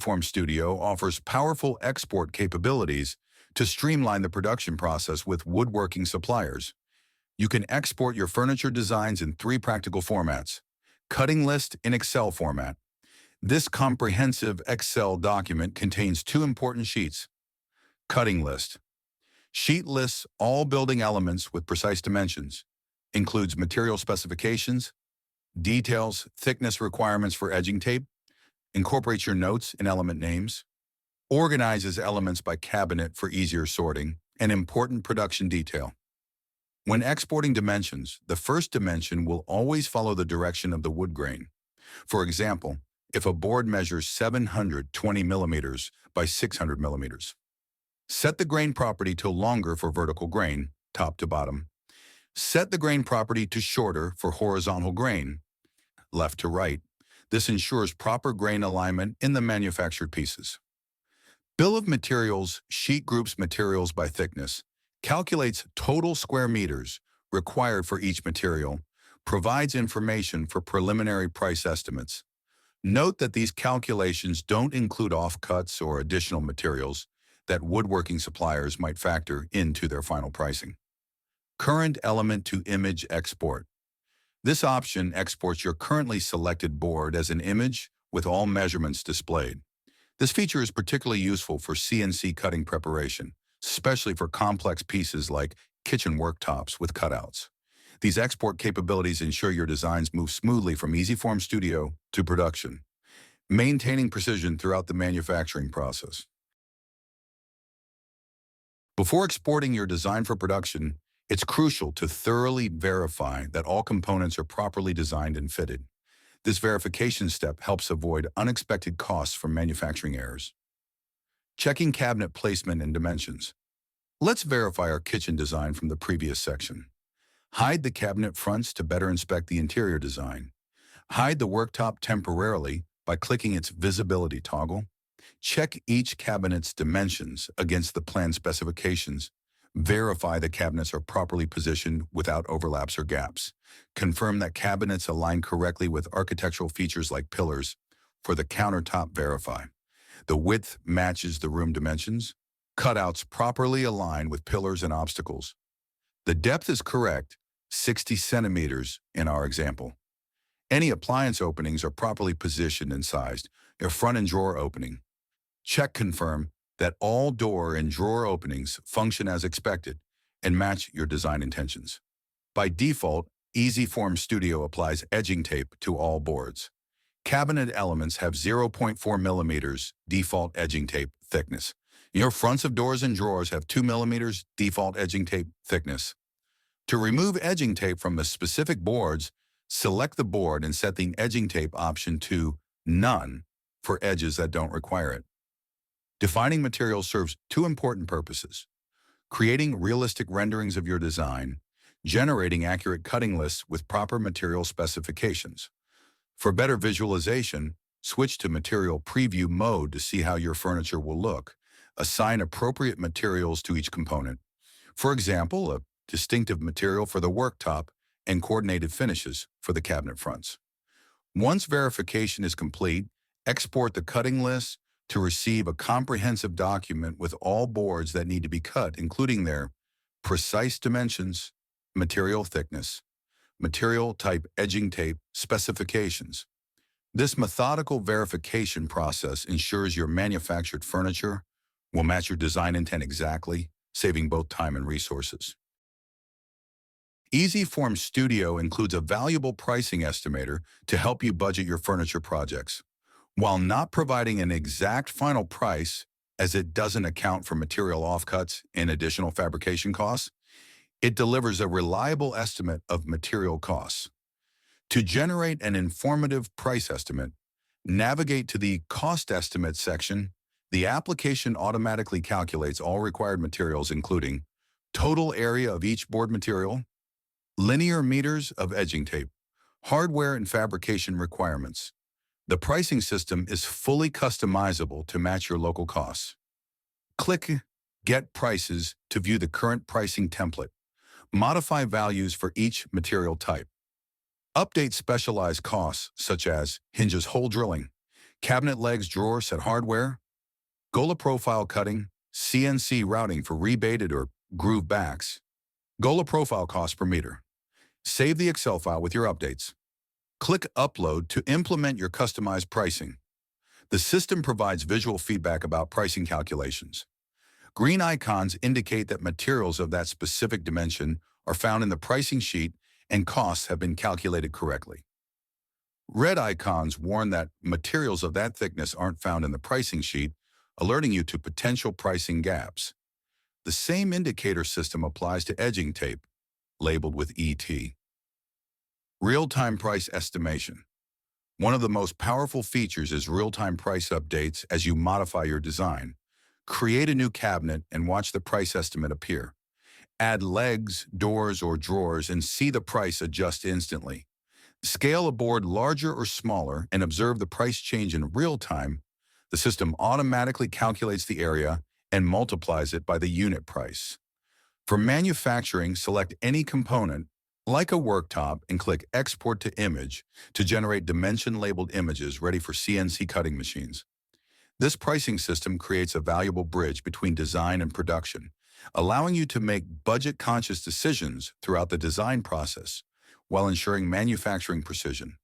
EasyForm Studio offers powerful export capabilities to streamline the production process with woodworking suppliers. You can export your furniture designs in three practical formats. Cutting list in Excel format. This comprehensive Excel document contains two important sheets. Cutting list. Sheet lists all building elements with precise dimensions, includes material specifications, details, thickness requirements for edging tape, incorporates your notes and element names, organizes elements by cabinet for easier sorting, and important production detail. When exporting dimensions, the first dimension will always follow the direction of the wood grain. For example, if a board measures 720 millimeters by 600 millimeters. Set the grain property to longer for vertical grain, top to bottom. Set the grain property to shorter for horizontal grain, left to right. This ensures proper grain alignment in the manufactured pieces. Bill of materials sheet groups materials by thickness, calculates total square meters required for each material, provides information for preliminary price estimates. Note that these calculations don't include offcuts or additional materials that woodworking suppliers might factor into their final pricing. Current element to image export. This option exports your currently selected board as an image with all measurements displayed. This feature is particularly useful for CNC cutting preparation, especially for complex pieces like kitchen worktops with cutouts. These export capabilities ensure your designs move smoothly from EasyForm Studio to production, maintaining precision throughout the manufacturing process. Before exporting your design for production, it's crucial to thoroughly verify that all components are properly designed and fitted. This verification step helps avoid unexpected costs from manufacturing errors. Checking cabinet placement and dimensions. Let's verify our kitchen design from the previous section. Hide the cabinet fronts to better inspect the interior design. Hide the worktop temporarily by clicking its visibility toggle. Check each cabinet's dimensions against the plan specifications. Verify the cabinets are properly positioned without overlaps or gaps. Confirm that cabinets align correctly with architectural features like pillars. For the countertop, verify the width matches the room dimensions. Cutouts properly align with pillars and obstacles. The depth is correct, 60 centimeters in our example. Any appliance openings are properly positioned and sized. A front and drawer opening. Confirm that all door and drawer openings function as expected and match your design intentions. By default, EasyForm Studio applies edging tape to all boards. Cabinet elements have 0.4 millimeters default edging tape thickness. Your fronts of doors and drawers have 2 millimeters default edging tape thickness. To remove edging tape from the specific boards, select the board and set the edging tape option to None for edges that don't require it. Defining materials serves two important purposes: creating realistic renderings of your design, generating accurate cutting lists with proper material specifications. For better visualization, switch to Material Preview mode to see how your furniture will look. Assign appropriate materials to each component. For example, a distinctive material for the worktop and coordinated finishes for the cabinet fronts. Once verification is complete, export the cutting list to receive a comprehensive document with all boards that need to be cut, including their precise dimensions, material thickness, material type edging tape specifications. This methodical verification process ensures your manufactured furniture will match your design intent exactly, saving both time and resources. EasyForm Studio includes a valuable pricing estimator to help you budget your furniture projects. While not providing an exact final price, as it doesn't account for material offcuts and additional fabrication costs, it delivers a reliable estimate of material costs. To generate an informative price estimate, navigate to the Cost Estimate section. The application automatically calculates all required materials, including total area of each board material, linear meters of edging tape, hardware and fabrication requirements. The pricing system is fully customizable to match your local costs. Click Get Prices to view the current pricing template. Modify values for each material type. Update specialized costs such as hinges hole drilling. Cabinet legs, drawer set hardware, Gola profile cutting, CNC routing for rebated or groove backs, Gola profile cost per meter. Save the Excel file with your updates. Click Upload to implement your customized pricing. The system provides visual feedback about pricing calculations. Green icons indicate that materials of that specific dimension are found in the pricing sheet and costs have been calculated correctly. Red icons warn that materials of that thickness aren't found in the pricing sheet, alerting you to potential pricing gaps. The same indicator system applies to edging tape, labeled with ET. Real-time price estimation. One of the most powerful features is real-time price updates as you modify your design. Create a new cabinet and watch the price estimate appear. Add legs, doors, or drawers and see the price adjust instantly. Scale a board larger or smaller and observe the price change in real time. The system automatically calculates the area and multiplies it by the unit price. For manufacturing, select any component, like a worktop, and click Export to Image to generate dimension-labeled images ready for CNC cutting machines. This pricing system creates a valuable bridge between design and production, allowing you to make budget-conscious decisions throughout the design process while ensuring manufacturing precision.